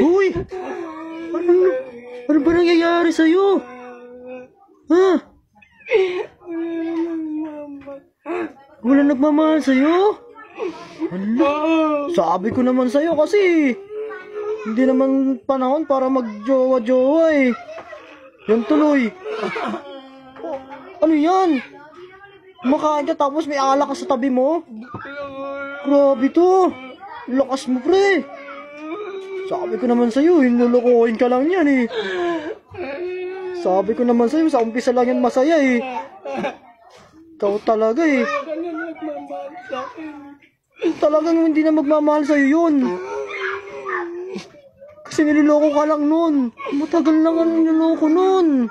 Uy! Ano ba nangyayari sa'yo? Ha? Wala nagmamahal sa'yo? Hala, sabi ko naman sa'yo kasi hindi naman panahon para magjowa-jowa eh. Yan tuloy. Oh, ano yan? Kumakain ka tapos may alak ka sa tabi mo? Grabe to. Lakas mo, pre. Sabi ko naman sa'yo, hinulukuhin ka lang yan eh. Sabi ko naman sa'yo, sa umpisa lang yan masaya eh. Ikaw talaga eh. Talagang hindi na magmamahal sa'yo yun. Kasi niloloko ka lang nun. Matagal lang ang niloloko nun.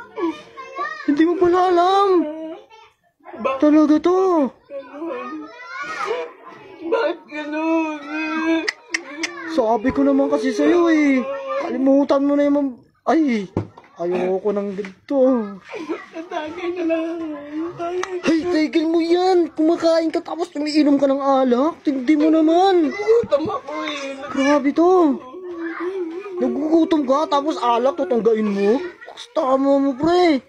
Hindi mo pala alam. Talaga to. Bakit ganun? Sabi ko naman kasi sa'yo eh. Kalimutan mo na yung ay, ayoko ng ganito. Natagay na lang. Ay, tigil mo yan. Kumakain ka tapos umiinom ka ng alak. Hindi mo naman. Gutom ako eh. Grabe to. Nagugutom ka tapos alak tutunggain mo. Tama mo, pre.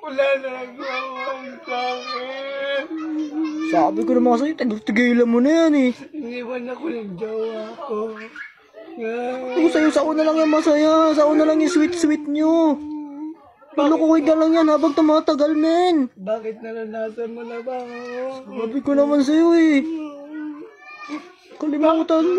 Wala na nagmamahal sa akin. Sabi ko naman sa'yo, tigilan mo na yan eh. Iniwan ako ng jowa ko. Kung sa'yo, sa'o na lang yung masaya. Sa'o na lang yung sweet-sweet nyo. Palukuhin ka lang yan habang tumatagal, men. Bakit naranasan mo na ba? Sabi ko naman sa'yo eh. Kalimutan mo.